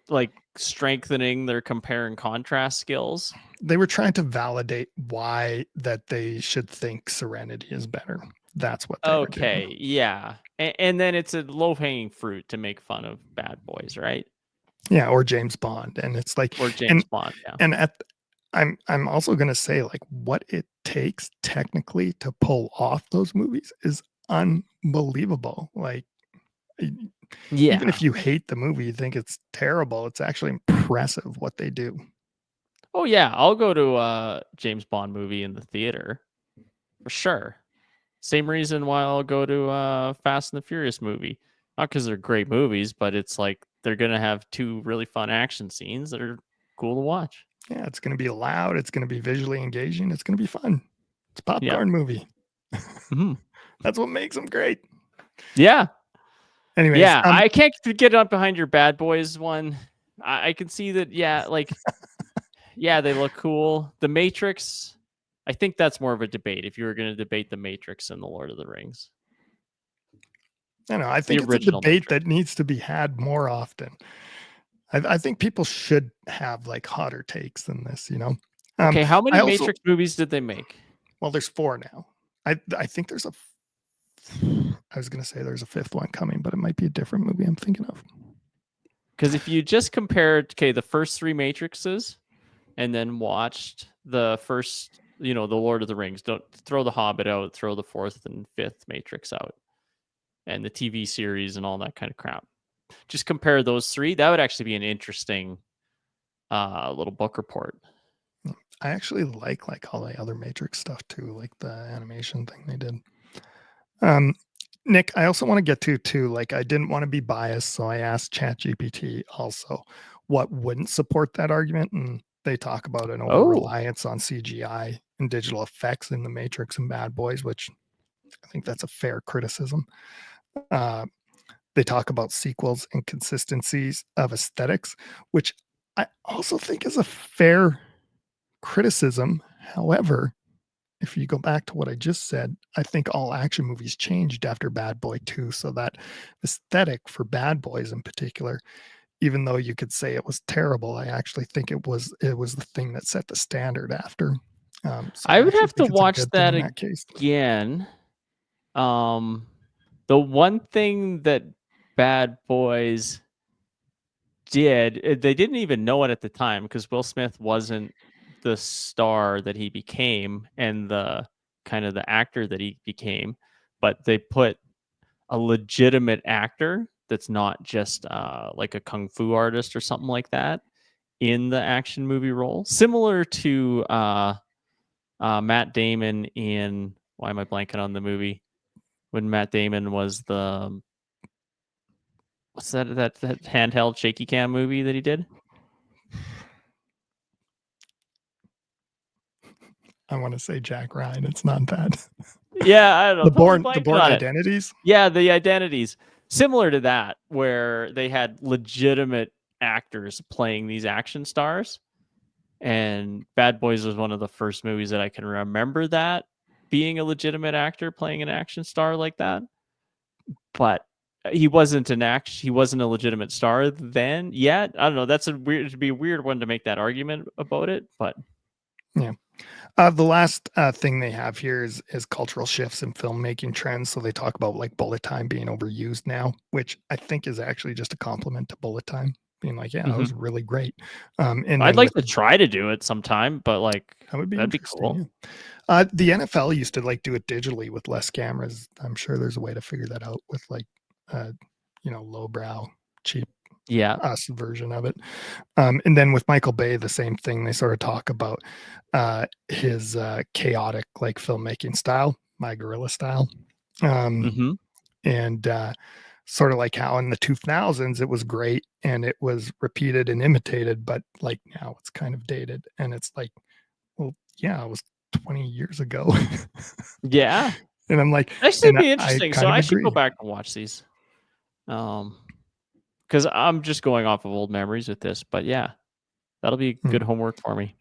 like strengthening their compare and contrast skills. They were trying to validate why that they should think Serenity is better. That's what they were doing. Yeah. And then it's a low-hanging fruit to make fun of Bad Boys, right? Yeah, or James Bond. And it's like, or James Bond, yeah. And I'm also going to say, like, what it takes technically to pull off those movies is unbelievable. Like, even if you hate the movie, you think it's terrible, it's actually impressive what they do. Oh yeah, I'll go to a James Bond movie in the theater for sure. Same reason why I'll go to a Fast and the Furious movie. Not because they're great movies, but it's like they're gonna have 2 really fun action scenes that are cool to watch. Yeah, it's going to be loud. It's going to be visually engaging. It's going to be fun. It's a popcorn movie. Mm-hmm. That's what makes them great. Yeah. Anyways, yeah, I can't get up behind your Bad Boys one. I can see that. Yeah, like, yeah, they look cool. The Matrix, I think that's more of a debate. If you were going to debate the Matrix and the Lord of the Rings, I think it's a debate that needs to be had more often. I think people should have like hotter takes than this. Okay, how many Matrix movies did they make? Well, there's 4 now. I think there's I was going to say there's a 5th one coming, but it might be a different movie I'm thinking of. Because if you just compared, the first 3 Matrixes and then watched the first, the Lord of the Rings, don't throw the Hobbit out, throw the 4th and 5th Matrix out, and the TV series and all that kind of crap. Just compare those 3. That would actually be an interesting little book report. I actually like all the other Matrix stuff too, like the animation thing they did. Nick, I also want to get to like, I didn't want to be biased, so I asked ChatGPT also what wouldn't support that argument, and they talk about an over-reliance on CGI and digital effects in the Matrix and Bad Boys, which I think that's a fair criticism. They talk about sequels and consistencies of aesthetics, which I also think is a fair criticism. However, if you go back to what I just said, I think all action movies changed after Bad Boy 2. So that aesthetic for Bad Boys in particular, even though you could say it was terrible, I actually think it was the thing that set the standard after. So I would have to watch that again. The one thing that Bad Boys did, they didn't even know it at the time because Will Smith wasn't the star that he became and the kind of the actor that he became, but they put a legitimate actor that's not just like a kung fu artist or something like that in the action movie role, similar to Matt Damon in, why am I blanking on the movie when Matt Damon was the, what's that handheld shaky cam movie that he did? I want to say Jack Ryan. It's not that. Yeah, I don't know. The Bourne Identities? Yeah, the Identities. Similar to that, where they had legitimate actors playing these action stars. And Bad Boys was one of the first movies that I can remember that being a legitimate actor playing an action star like that. But he wasn't he wasn't a legitimate star then yet. I don't know. It'd be a weird one to make that argument about it, but yeah. The last thing they have here is cultural shifts in filmmaking trends. So they talk about like bullet time being overused now, which I think is actually just a compliment to bullet time, being like, yeah, that was really great. And I'd like to try to do it sometime, but like that'd be cool. Yeah. The NFL used to like do it digitally with less cameras. I'm sure there's a way to figure that out with like, lowbrow, cheap us version of it. And then with Michael Bay, the same thing. They sort of talk about his chaotic like filmmaking style, my guerrilla style. And sort of like how in the 2000s it was great and it was repeated and imitated, but like now it's kind of dated. And it's like, well, yeah, it was 20 years ago. Yeah. And I'm like, actually be interesting. So I should go back and watch these. Because I'm just going off of old memories with this, but yeah, that'll be good homework for me.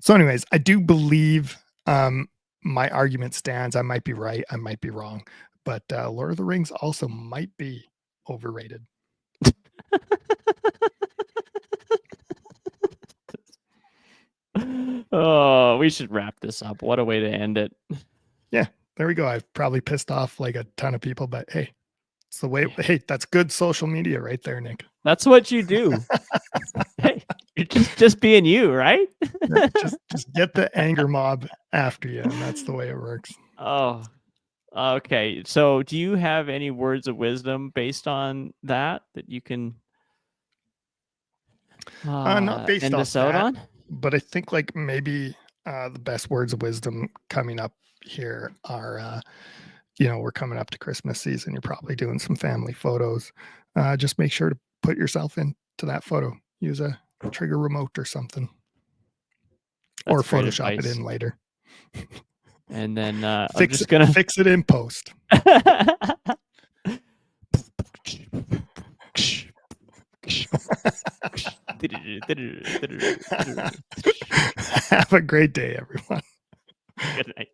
So anyways, I do believe my argument stands. I might be right. I might be wrong, but Lord of the Rings also might be overrated. Oh, we should wrap this up. What a way to end it. Yeah, there we go. I've probably pissed off like a ton of people, but hey, it's the way. Yeah. Hey, that's good social media right there, Nick. That's what you do. Hey, you're just being you, right? just get the anger mob after you, and that's the way it works. Oh, Okay, so do you have any words of wisdom based on that you can not based end off us out that, on? but I think like maybe the best words of wisdom coming up here are, we're coming up to Christmas season. You're probably doing some family photos. Just make sure to put yourself into that photo. Use a trigger remote or something. That's or Photoshop advice. it in later. And then fix it in post. Have Have a great day, everyone. Good night.